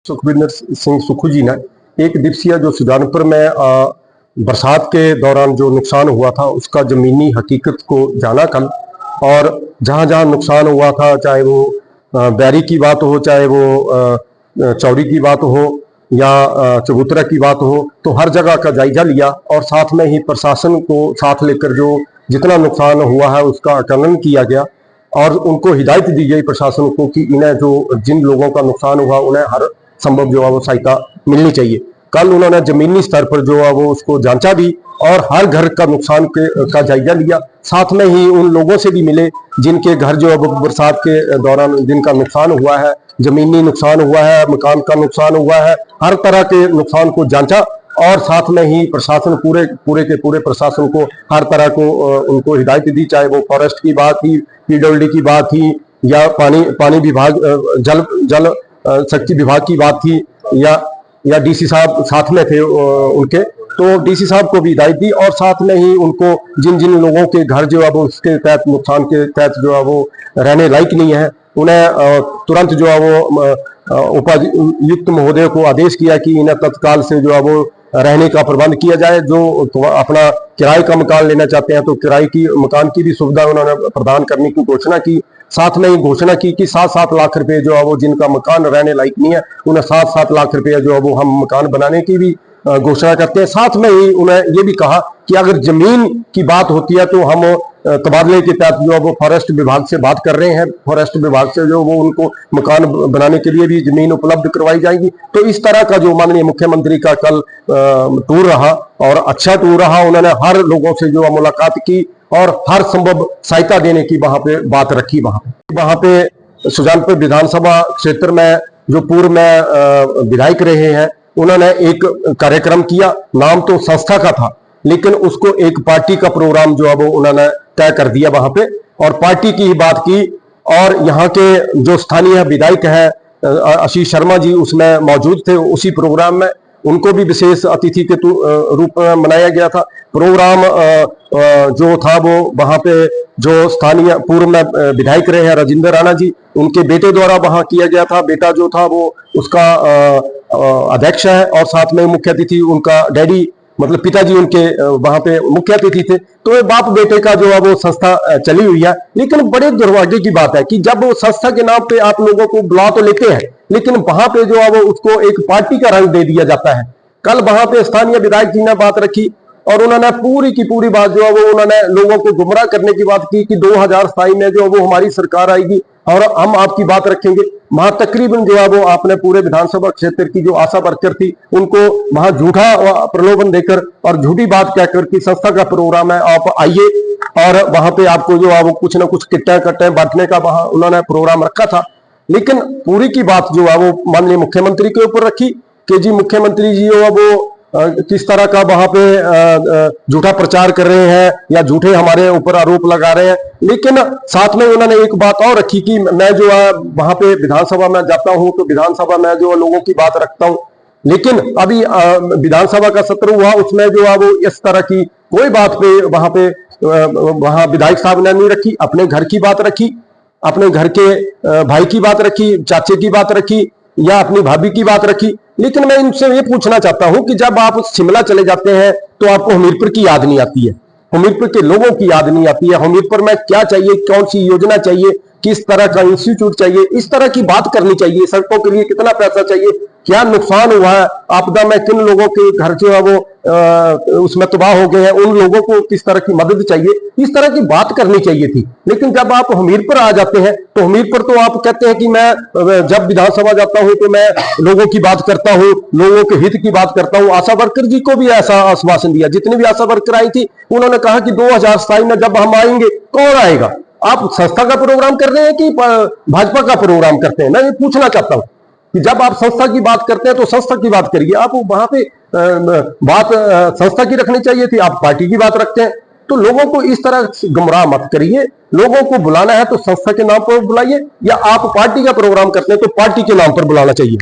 सुखविंदर सिंह सुक्खू जी ने एक दिवसीय जो सुजानपुर में बरसात के दौरान जो नुकसान हुआ था उसका जमीनी हकीकत को जाना कल। और जहां जहां नुकसान हुआ था, चाहे वो बैरी की बात हो, चाहे वो चौरी की बात हो या चबूतरा की बात हो, तो हर जगह का जायजा लिया और साथ में ही प्रशासन को साथ लेकर जो जितना नुकसान हुआ है उसका आकलन किया गया और उनको हिदायत दी गई प्रशासन को कि इन्हें जो जिन लोगों का नुकसान हुआ उन्हें हर संभव जो है वो सहायता मिलनी चाहिए। कल उन्होंने जमीनी स्तर पर जो है वो उसको जांचा भी और हर घर का नुकसान का जायजा लिया। साथ में ही उन लोगों से भी मिले जिनके घर जो है बरसात के दौरान जिनका नुकसान हुआ है, जमीनी नुकसान हुआ है, मकान का नुकसान हुआ है, हर तरह के नुकसान को जांचा और साथ में ही प्रशासन पूरे प्रशासन को हर तरह को उनको हिदायत दी, चाहे वो फॉरेस्ट की बात थी, पीडब्ल्यूडी की बात थी या पानी विभाग, जल शक्ति विभाग की बात थी या डीसी साहब साथ में थे उनके, तो डीसी साहब को भी हिदायत दी और साथ में ही उनको जिन जिन लोगों के घर जो है वो उसके तहत नुकसान के तहत जो है वो रहने लायक नहीं है उन्हें तुरंत जो है वो उपायुक्त महोदय को आदेश किया कि इन्हें तत्काल से जो है वो रहने का प्रबंध किया जाए। जो अपना किराए का मकान लेना चाहते हैं तो किराए की मकान की भी सुविधा उन्होंने प्रदान करने की घोषणा की। साथ में ही घोषणा की कि 7-7 लाख रुपए जो है वो जिनका मकान रहने लायक नहीं है उन्हें 7-7 लाख रुपए जो है वो हम मकान बनाने की भी घोषणा करते हैं। साथ में ही उन्हें ये भी कहा कि अगर जमीन की बात होती है तो हम तबादले के तहत जो है वो फॉरेस्ट विभाग से बात कर रहे हैं, फॉरेस्ट विभाग से जो वो उनको मकान बनाने के लिए भी जमीन उपलब्ध करवाई जाएगी। तो इस तरह का जो माननीय मुख्यमंत्री का कल टूर रहा और अच्छा टूर रहा। उन्होंने हर लोगों से जो मुलाकात की और हर संभव सहायता देने की वहां पे बात रखी। वहां पे सुजानपुर विधानसभा क्षेत्र में जो पूर्व में विधायक रहे हैं उन्होंने एक कार्यक्रम किया, नाम तो संस्था का था लेकिन उसको एक पार्टी का प्रोग्राम जो है वो उन्होंने तय कर दिया वहां पे और पार्टी की ही बात की। और यहाँ के जो स्थानीय विधायक है आशीष शर्मा जी उसमें मौजूद थे उसी प्रोग्राम में, उनको भी विशेष अतिथि के रूप में मनाया गया था। प्रोग्राम जो था वो वहां पे जो स्थानीय पूर्व में विधायक रहे हैं राजेंद्र राणा जी, उनके बेटे द्वारा वहां किया गया था। बेटा जो था वो उसका अध्यक्ष है और साथ में मुख्य अतिथि उनका डैडी मतलब पिताजी उनके वहां पे मुख्य अतिथि थे। तो ये बाप बेटे का जो है वो संस्था चली हुई है। लेकिन बड़े दुर्भाग्य की बात है कि जब वो संस्था के नाम पे आप लोगों को बुला तो लेते हैं लेकिन वहां पे जो है वो उसको एक पार्टी का रंग दे दिया जाता है। कल वहां पे स्थानीय विधायक जी ने बात रखी और उन्होंने पूरी की पूरी बात जो है वो उन्होंने लोगों को गुमराह करने की बात की कि 2027 में जो है वो हमारी सरकार आएगी और हम आपकी बात रखेंगे। वहां तकरीबन जो है वो आपने पूरे विधानसभा क्षेत्र की जो आशा वर्कर थी उनको वहां झूठा प्रलोभन देकर और झूठी बात कहकर कि संस्था का प्रोग्राम है आप आइए और वहां पे आपको जो है वो कुछ ना कुछ किट्टे बांटने का वहां उन्होंने प्रोग्राम रखा था। लेकिन पूरी की बात जो है वो माननीय मुख्यमंत्री के ऊपर रखी कि जी मुख्यमंत्री जी जो है वो किस तरह का वहां पे झूठा प्रचार कर रहे हैं या झूठे हमारे ऊपर आरोप लगा रहे हैं। लेकिन साथ में उन्होंने एक बात और रखी कि मैं जो है वहां पे विधानसभा में जाता हूं तो विधानसभा में जो लोगों की बात रखता हूं, लेकिन अभी विधानसभा का सत्र हुआ उसमें जो है वो इस तरह की कोई बात पे वहां विधायक साहब ने नहीं रखी। अपने घर की बात रखी, अपने घर के भाई की बात रखी, चाचे की बात रखी या अपनी भाभी की बात रखी। लेकिन मैं इनसे ये पूछना चाहता हूं कि जब आप शिमला चले जाते हैं तो आपको हमीरपुर की याद नहीं आती है, हमीरपुर के लोगों की याद नहीं आती है, हमीरपुर में क्या चाहिए, कौन सी योजना चाहिए, किस तरह का इंस्टीट्यूट चाहिए, इस तरह की बात करनी चाहिए। सड़कों के लिए कितना पैसा चाहिए, क्या नुकसान हुआ है आपदा में, किन लोगों के घर जो है वो उसमें तबाह हो गए हैं, उन लोगों को किस तरह की मदद चाहिए, इस तरह की बात करनी चाहिए थी। लेकिन जब आप हमीरपुर आ जाते हैं तो हमीरपुर तो आप कहते हैं कि मैं जब विधानसभा जाता हूं तो मैं लोगों की बात करता हूं, लोगों के हित की बात करता हूं। आशा वर्कर जी को भी ऐसा आश्वासन दिया, जितनी भी आशा वर्कर आई थी उन्होंने कहा कि 2027 में जब हम आएंगे कौन आएगा। आप संस्था का प्रोग्राम कर रहे हैं कि भाजपा का प्रोग्राम करते हैं? मैं ये पूछना चाहता हूं कि जब आप संस्था की बात करते हैं तो संस्था की बात करिए। आप वहां पे बात संस्था की रखनी चाहिए थी, आप पार्टी की बात रखते हैं। तो लोगों को इस तरह गुमराह मत करिए। लोगों को बुलाना है तो संस्था के नाम पर बुलाइए या आप पार्टी का प्रोग्राम करते हैं तो पार्टी के नाम पर बुलाना चाहिए।